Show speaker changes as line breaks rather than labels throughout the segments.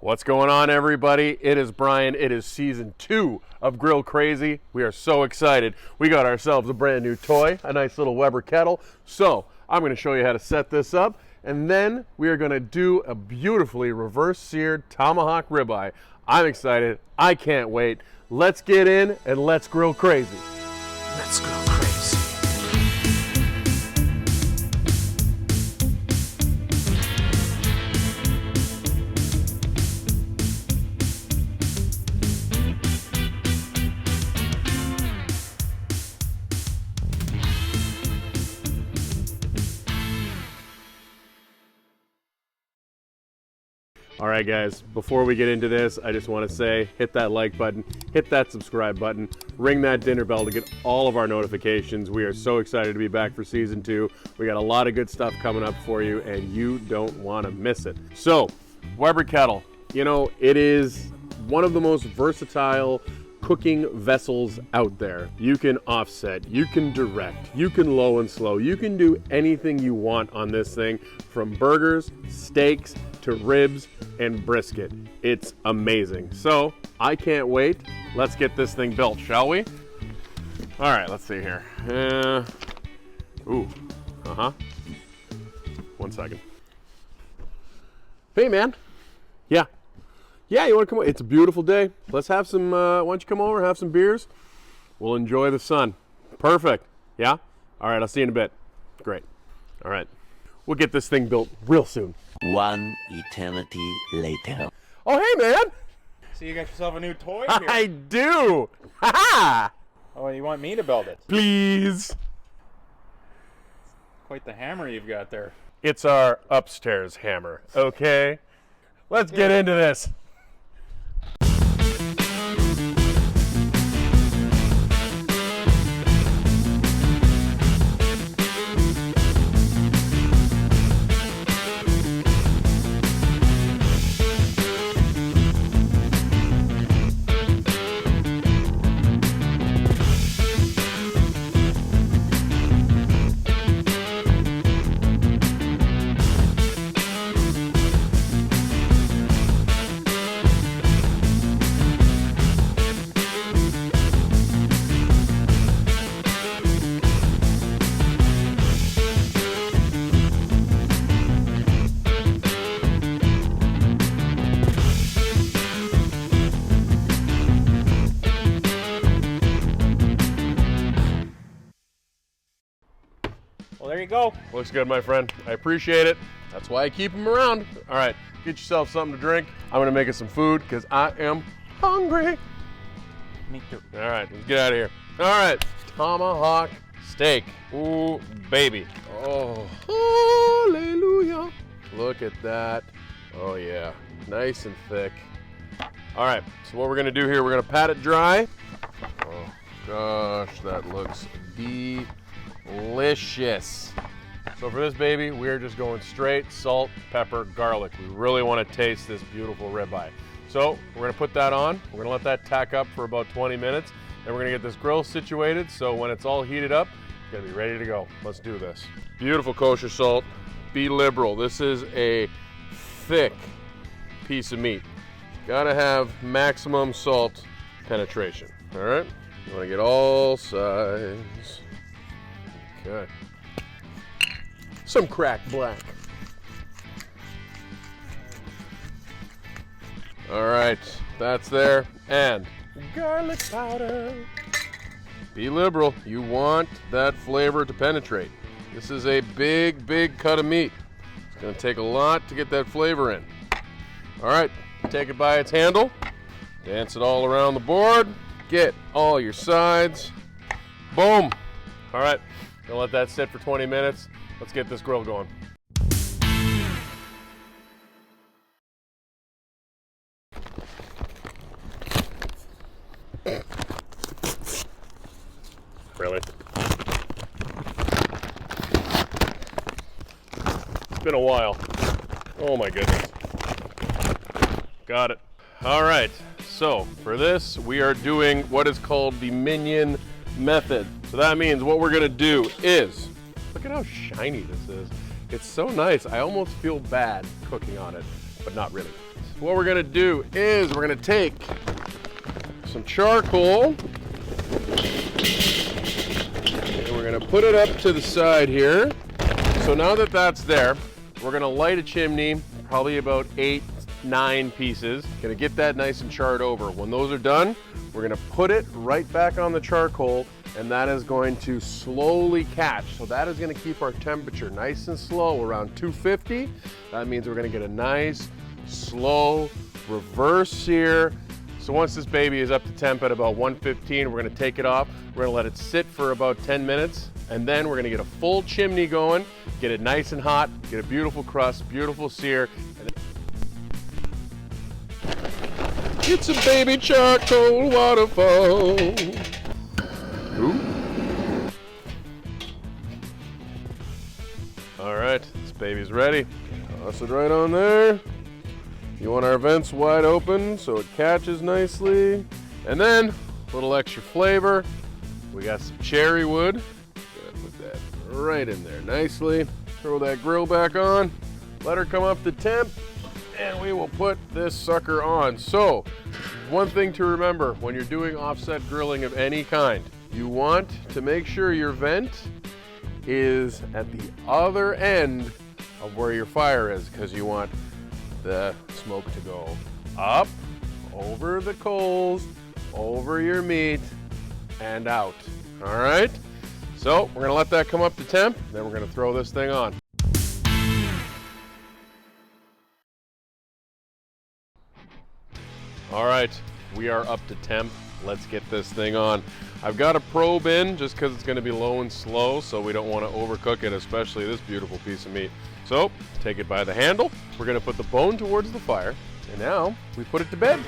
What's going on, everybody? It is Brian. It is season 2 of Grill Crazy. We are so excited. We got ourselves a brand new toy, a nice little Weber kettle. So I'm going to show you how to set this up, and then we are going to do a beautifully reverse seared tomahawk ribeye. I'm excited. I can't wait. Let's get in and let's grill crazy.
Let's grill crazy.
All right, guys, before we get into this, I just want to say, hit that like button, hit that subscribe button, ring that dinner bell to get all of our notifications. We are so excited to be back for season 2. We got a lot of good stuff coming up for you, and you don't want to miss it. So, Weber kettle, you know, it is one of the most versatile cooking vessels out there. You can offset, you can direct, you can low and slow, you can do anything you want on this thing, from burgers, steaks, to ribs and brisket. It's amazing. So I can't wait. Let's get this thing built, shall we? All right, let's see here. One second. Hey, man. Yeah, you want to come over? It's a beautiful day. Let's have some, why don't you come over, have some beers? We'll enjoy the sun. Perfect. Yeah? All right, I'll see you in a bit. Great. All right. We'll get this thing built real soon.
One eternity later.
Oh, hey, man.
So you got yourself a new toy here.
I do. Ha-ha.
Oh, you want me to build it?
Please.
Quite the hammer you've got there.
It's our upstairs hammer, okay? Let's get into this.
Well, there you go.
Looks good, my friend. I appreciate it. That's why I keep them around. All right, get yourself something to drink. I'm gonna make us some food because I am hungry.
Me too.
All right, let's get out of here. All right, tomahawk steak. Ooh, baby. Oh, hallelujah. Look at that. Oh, yeah, nice and thick. All right, so what we're gonna do here, we're gonna pat it dry. Oh, gosh, that looks delicious. So for this baby, we're just going straight salt, pepper, garlic. We really want to taste this beautiful ribeye. So we're going to put that on. We're going to let that tack up for about 20 minutes. Then we're going to get this grill situated so when it's all heated up, it's going to be ready to go. Let's do this. Beautiful kosher salt. Be liberal. This is a thick piece of meat. Got to have maximum salt penetration. All right? You want to get all sides. Okay. Some cracked black. All right, that's there. And garlic powder. Be liberal. You want that flavor to penetrate. This is a big, big cut of meat. It's gonna take a lot to get that flavor in. All right, take it by its handle. Dance it all around the board. Get all your sides. Boom. All right, gonna let that sit for 20 minutes. Let's get this grill going. Really? It's been a while. Oh my goodness. Got it. All right, so for this, we are doing what is called the minion method. So that means what we're gonna do is, look at how shiny this is. It's so nice. I almost feel bad cooking on it. but not really. What we're gonna do is we're gonna take some charcoal and we're gonna put it up to the side here. So now that that's there, we're gonna light a chimney, probably about 8, 9 pieces. Gonna get that nice and charred over. When those are done, we're gonna put it right back on the charcoal, and that is going to slowly catch. So that is gonna keep our temperature nice and slow around 250. That means we're gonna get a nice, slow, reverse sear. So once this baby is up to temp at about 115, we're gonna take it off. We're gonna let it sit for about 10 minutes, and then we're gonna get a full chimney going, get it nice and hot, get a beautiful crust, beautiful sear. It's a baby charcoal waterfall. Ooh. All right, this baby's ready. Toss it right on there. You want our vents wide open so it catches nicely. And then, a little extra flavor. We got some cherry wood. Gotta put that right in there nicely. Throw that grill back on. Let her come up to temp. And we will put this sucker on. So, one thing to remember when you're doing offset grilling of any kind, you want to make sure your vent is at the other end of where your fire is, because you want the smoke to go up, over the coals, over your meat, and out. All right? So, we're gonna let that come up to temp, then we're gonna throw this thing on. All right, we are up to temp. Let's get this thing on. I've got a probe in just because it's going to be low and slow, so we don't want to overcook it, especially this beautiful piece of meat. So, take it by the handle. We're going to put the bone towards the fire, and now we put it to bed.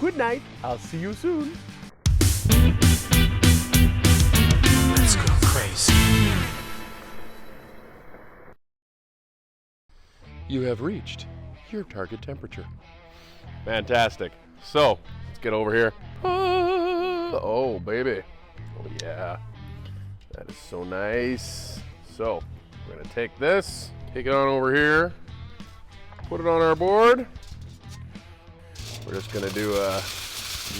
Good night. I'll see you soon.
Let's go crazy.
You have reached your target temperature. Fantastic. So, let's get over here. Oh, baby. Oh, yeah. That is so nice. So, we're going to take this, take it on over here, put it on our board. We're just going to do a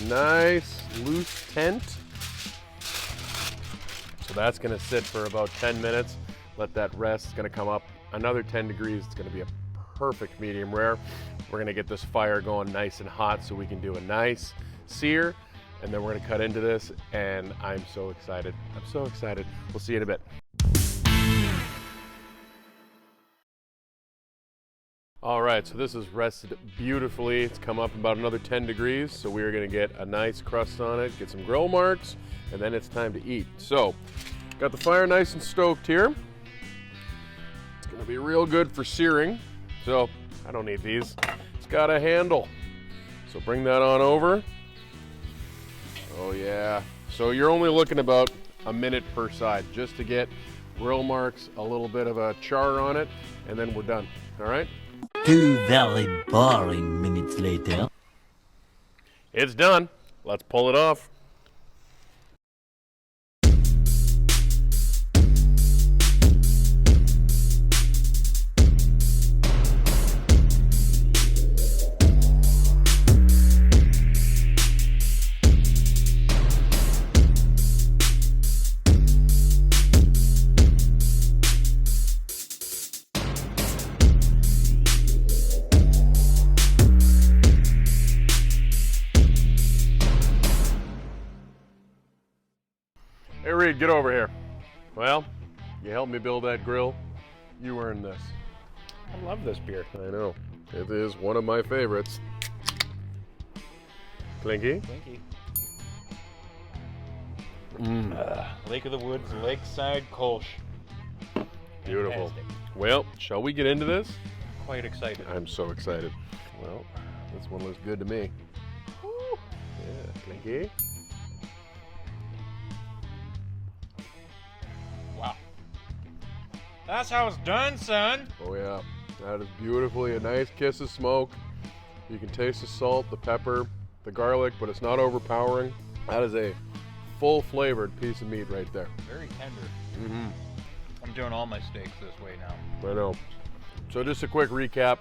nice loose tent. So that's going to sit for about 10 minutes. Let that rest. It's going to come up another 10 degrees. It's going to be a perfect medium rare. We're gonna get this fire going nice and hot so we can do a nice sear, and then we're gonna cut into this, and I'm so excited. I'm so excited. We'll see you in a bit. All right, so this is rested beautifully. It's come up about another 10 degrees, so we are gonna get a nice crust on it, get some grill marks, and then it's time to eat. So, got the fire nice and stoked here. It's gonna be real good for searing. So, I don't need these. It's got a handle. So bring that on over. Oh yeah. So you're only looking about a minute per side just to get grill marks, a little bit of a char on it, and then we're done. All right?
2 very boring minutes later.
It's done. Let's pull it off. Hey Reed, get over here. Well, you helped me build that grill. You earned this.
I love this beer.
I know. It is one of my favorites. Clinky.
Thank you. Lake of the Woods, Lakeside Kolsch.
Beautiful.
Fantastic.
Well, shall we get into this?
Quite excited.
I'm so excited. Well, this one looks good to me. Woo. Yeah, Clinky.
Wow. That's how it's done, son.
Oh yeah, that is beautifully a nice kiss of smoke. You can taste the salt, the pepper, the garlic, but it's not overpowering. That is a full flavored piece of meat right there.
Very tender.
Mm-hmm.
I'm doing all my steaks this way now.
I know. So just a quick recap.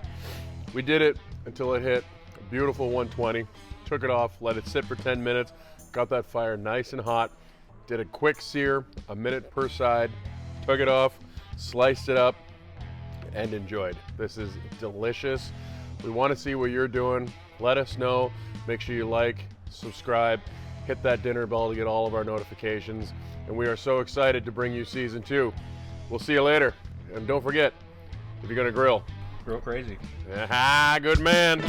We did it until it hit a beautiful 120. Took it off, let it sit for 10 minutes, got that fire nice and hot. Did a quick sear, a minute per side. Took it off, sliced it up, and enjoyed. This is delicious. We want to see what you're doing. Let us know. Make sure you like, subscribe, hit that dinner bell to get all of our notifications. And we are so excited to bring you season 2. We'll see you later. And don't forget, if you're gonna grill
Real crazy.
good man.